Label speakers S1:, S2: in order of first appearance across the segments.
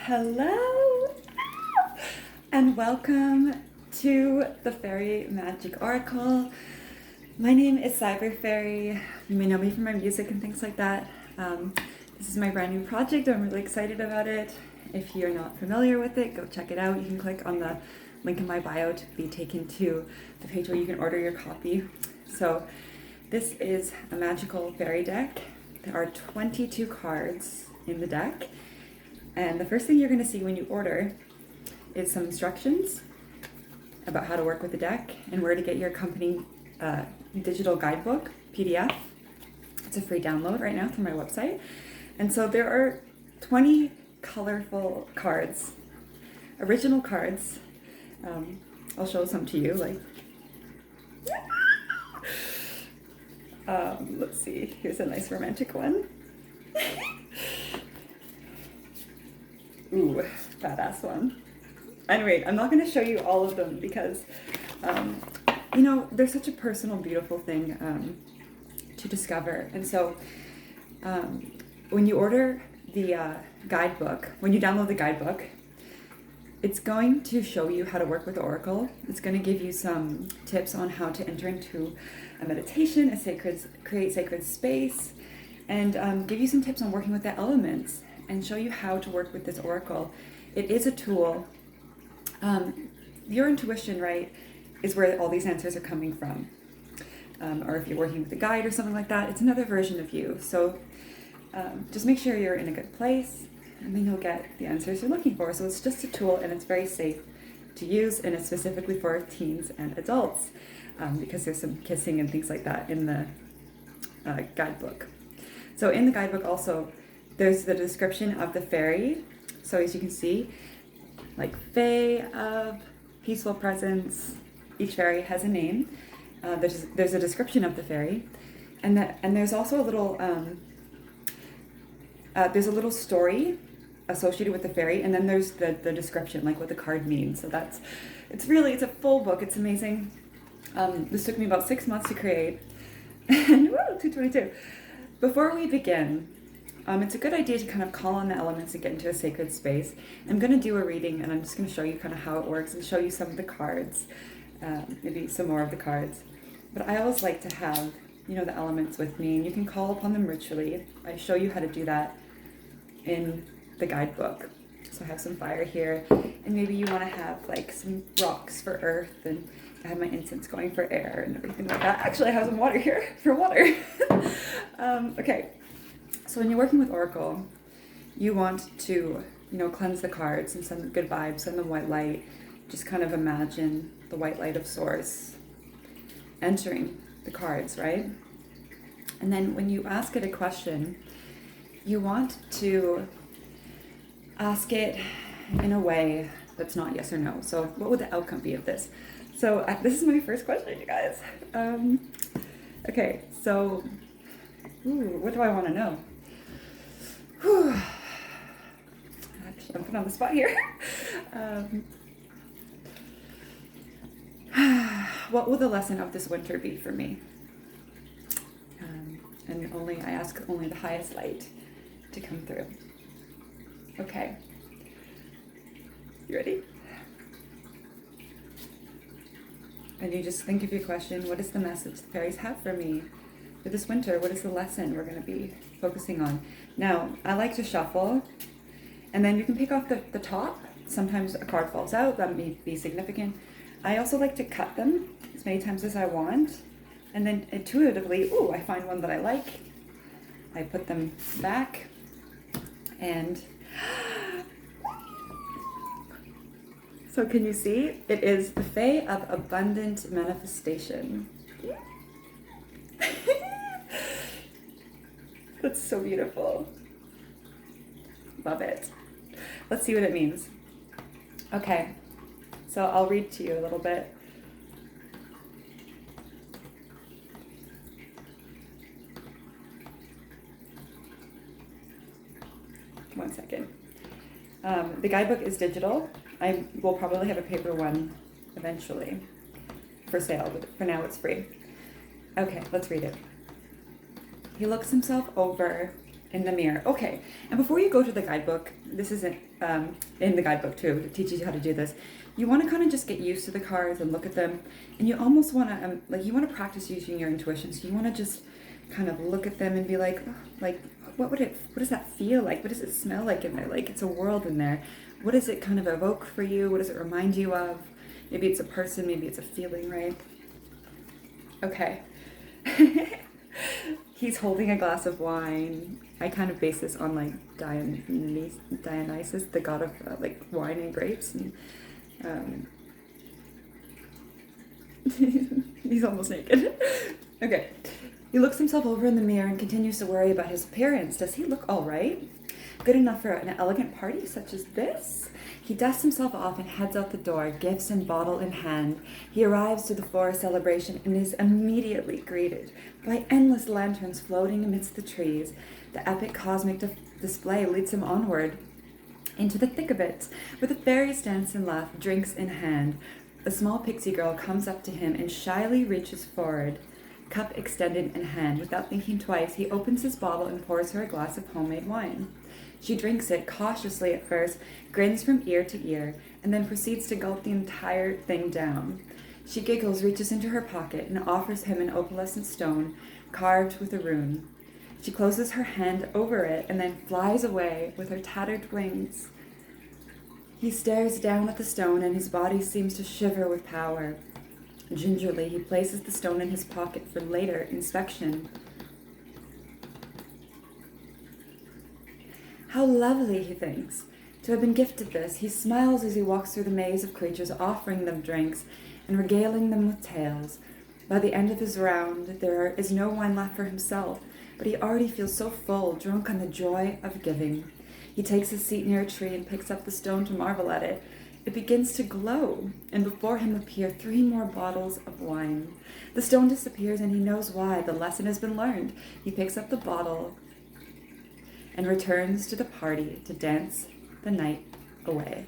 S1: Hello and welcome to the Faerie Magick Oracle. My name is Psyberfairy. You may know me from my music and things like that. This is my brand new project. I'm really excited about it. If you're not familiar with it, go check it out. You can click on the link in my bio to be taken to the page where you can order your copy. So this is a magical fairy deck. There are 22 cards in the deck. And the first thing you're going to see when you order is some instructions about how to work with the deck and where to get your accompanying digital guidebook, PDF. It's a free download right now from my website. And so there are 20 colorful cards, original cards. I'll show some to you. Let's see, here's a nice romantic one. Ooh, badass one. Anyway, I'm not going to show you all of them because, you know, they're such a personal, beautiful thing to discover. And so when you order the guidebook, when you download the guidebook, it's going to show you how to work with the Oracle. It's going to give you some tips on how to enter into a meditation, create sacred space, and give you some tips on working with the elements and show you how to work with this Oracle. It is a tool. Your intuition, right, is where all these answers are coming from. Or if you're working with a guide or something like that, it's another version of you. So just make sure you're in a good place, and then you'll get the answers you're looking for. So it's just a tool, and it's very safe to use, and it's specifically for teens and adults because there's some kissing and things like that in the guidebook. So in the guidebook also, there's the description of the fairy. So as you can see, like fae of peaceful presence, each fairy has a name. There's a description of the fairy, and there's also a little story associated with the fairy, and then there's the description, like what the card means. So it's a full book. It's amazing. This took me about 6 months to create, and 222. Before we begin, it's a good idea to kind of call on the elements and get into a sacred space. I'm going to do a reading, and I'm just going to show you kind of how it works and show you some of the cards, maybe some more of the cards. But I always like to have, you know, the elements with me, and you can call upon them ritually. I show you how to do that in the guidebook. So I have some fire here, and maybe you want to have like some rocks for earth, and I have my incense going for air and everything like that. Actually, I have some water here for water. Okay. So when you're working with Oracle, you want to, you know, cleanse the cards and send good vibes, send them white light. Just kind of imagine the white light of Source entering the cards, right? And then when you ask it a question, you want to ask it in a way that's not yes or no. So what would the outcome be of this? So this is my first question, you guys. Okay, so what do I want to know? Actually, I'm put on the spot here. What will the lesson of this winter be for me? And I ask only the highest light to come through. Okay. You ready? And you just think of your question. What is the message the fairies have for me for this winter? What is the lesson we're going to be focusing on? Now, I like to shuffle, and then you can pick off the top. Sometimes a card falls out. That may be significant. I also like to cut them as many times as I want, and then intuitively, I find one that I like. I put them back, and so can you see? It is the Fae of Abundant Manifestation. That's so beautiful. Love it. Let's see what it means. Okay, so I'll read to you a little bit. One second. The guidebook is digital. I will probably have a paper one eventually for sale, but for now it's free. Okay, let's read it. He looks himself over in the mirror. Okay, and before you go to the guidebook, this isn't in the guidebook too, it teaches you how to do this. You want to kind of just get used to the cards and look at them, and you almost want to, you want to practice using your intuition. So you want to just kind of look at them and be like, oh, what does that feel like? What does it smell like in there? Like, it's a world in there. What does it kind of evoke for you? What does it remind you of? Maybe it's a person, maybe it's a feeling, right? Okay. He's holding a glass of wine. I kind of base this on like Dionysus, the god of like wine and grapes. And he's almost naked. Okay. He looks himself over in the mirror and continues to worry about his appearance. Does he look all right? Good enough for an elegant party such as this? He dusts himself off and heads out the door, gifts and bottle in hand. He arrives to the forest celebration and is immediately greeted by endless lanterns floating amidst the trees. The epic cosmic display leads him onward into the thick of it, where the fairies dance and laugh, drinks in hand. A small pixie girl comes up to him and shyly reaches forward, cup extended in hand. Without thinking twice, he opens his bottle and pours her a glass of homemade wine. She drinks it cautiously at first, grins from ear to ear, and then proceeds to gulp the entire thing down. She giggles, reaches into her pocket, and offers him an opalescent stone carved with a rune. She closes her hand over it and then flies away with her tattered wings. He stares down at the stone, and his body seems to shiver with power. Gingerly, he places the stone in his pocket for later inspection. How lovely, he thinks, to have been gifted this. He smiles as he walks through the maze of creatures, offering them drinks and regaling them with tales. By the end of his round, there is no wine left for himself, but he already feels so full, drunk on the joy of giving. He takes his seat near a tree and picks up the stone to marvel at it. It begins to glow, and before him appear 3 more bottles of wine. The stone disappears, and he knows why. The lesson has been learned. He picks up the bottle and returns to the party to dance the night away.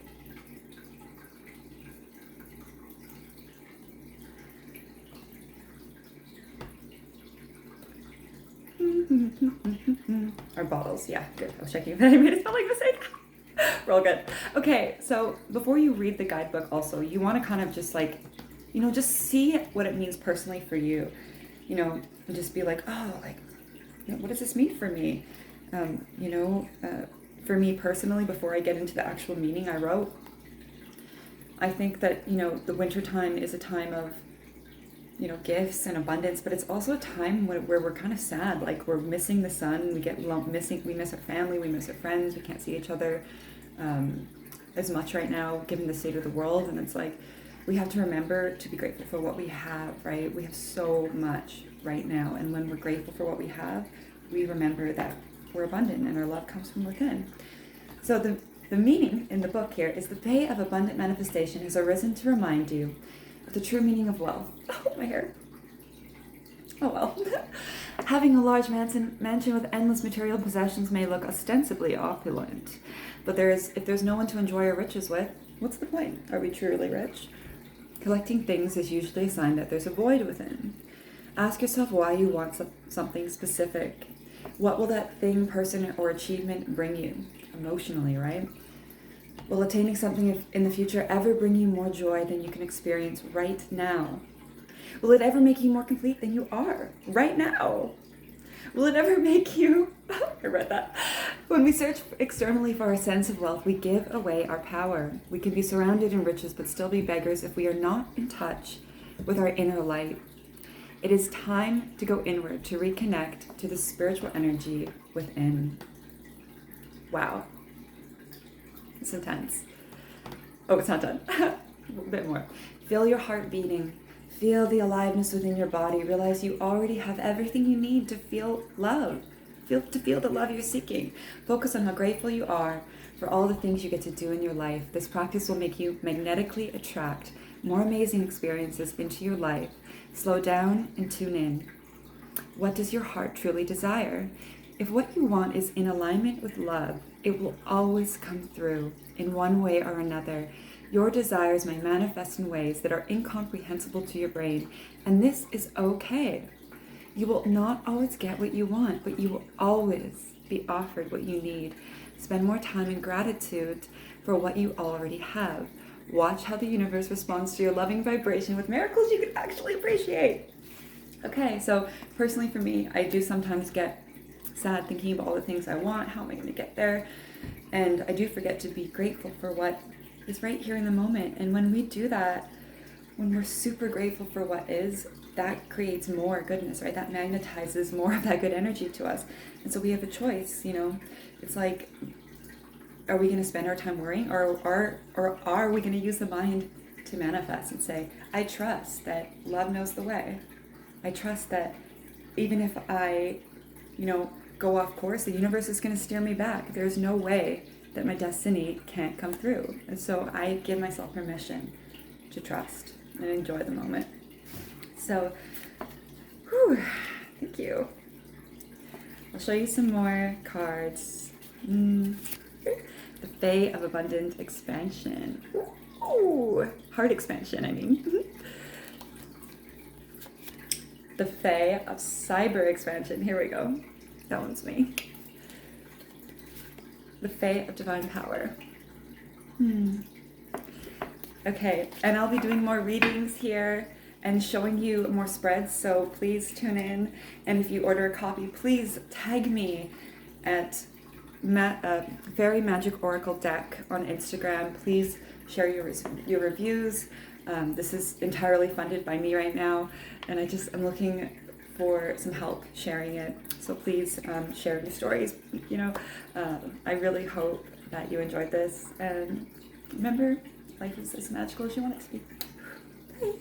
S1: Our bottles, yeah, good. I was checking if I made it sound like mistake. We're all good. Okay, so before you read the guidebook also, you want to kind of just like, just see what it means personally for you. And just be like, oh, like, what does this mean for me? For me personally, before I get into the actual meaning I wrote, I think that, the winter time is a time of, gifts and abundance, but it's also a time where we're kind of sad, like we're missing the sun, we miss our family, we miss our friends, we can't see each other as much right now, given the state of the world, and it's like, we have to remember to be grateful for what we have, right? We have so much right now, and when we're grateful for what we have, we remember that we're abundant and our love comes from within. So the meaning in the book here is the Fae of abundant manifestation has arisen to remind you of the true meaning of wealth. Oh, my hair. Oh well. Having a large mansion with endless material possessions may look ostensibly opulent, but if there's no one to enjoy our riches with, what's the point? Are we truly rich? Collecting things is usually a sign that there's a void within. Ask yourself why you want something specific. What will that thing, person, or achievement bring you emotionally, right? Will attaining something in the future ever bring you more joy than you can experience right now? Will it ever make you more complete than you are right now? Will it ever make you... I read that. When we search externally for our sense of wealth, we give away our power. We can be surrounded in riches but still be beggars if we are not in touch with our inner light. It is time to go inward, to reconnect to the spiritual energy within. Wow. It's intense. Oh, it's not done. A bit more. Feel your heart beating. Feel the aliveness within your body. Realize you already have everything you need to feel love. To feel the love you're seeking. Focus on how grateful you are for all the things you get to do in your life. This practice will make you magnetically attract more amazing experiences into your life. Slow down and tune in. What does your heart truly desire? If what you want is in alignment with love, it will always come through in one way or another. Your desires may manifest in ways that are incomprehensible to your brain, and this is okay. You will not always get what you want, but you will always be offered what you need. Spend more time in gratitude for what you already have. Watch how the universe responds to your loving vibration with miracles you can actually appreciate. Okay, so personally for me, I do sometimes get sad thinking about all the things I want. How am I going to get there? And I do forget to be grateful for what is right here in the moment. And when we do that, when we're super grateful for what is, that creates more goodness, right? That magnetizes more of that good energy to us. And so we have a choice, you know. It's like, are we going to spend our time worrying, or are we going to use the mind to manifest and say, I trust that love knows the way. I trust that even if I, you know, go off course, the universe is going to steer me back. There's no way that my destiny can't come through. And so I give myself permission to trust and enjoy the moment. So, thank you. I'll show you some more cards. The Fae of Abundant Expansion. Ooh, heart expansion, I mean. The Fae of Cyber Expansion. Here we go. That one's me. The Fae of Divine Power. Okay, and I'll be doing more readings here and showing you more spreads, so please tune in. And if you order a copy, please tag me at Faerie Magick Oracle Deck on Instagram. Please share your reviews. This is entirely funded by me right now, and I'm looking for some help sharing it. So please share your stories. You know, I really hope that you enjoyed this, and remember, life is as magical as you want it to be. Bye.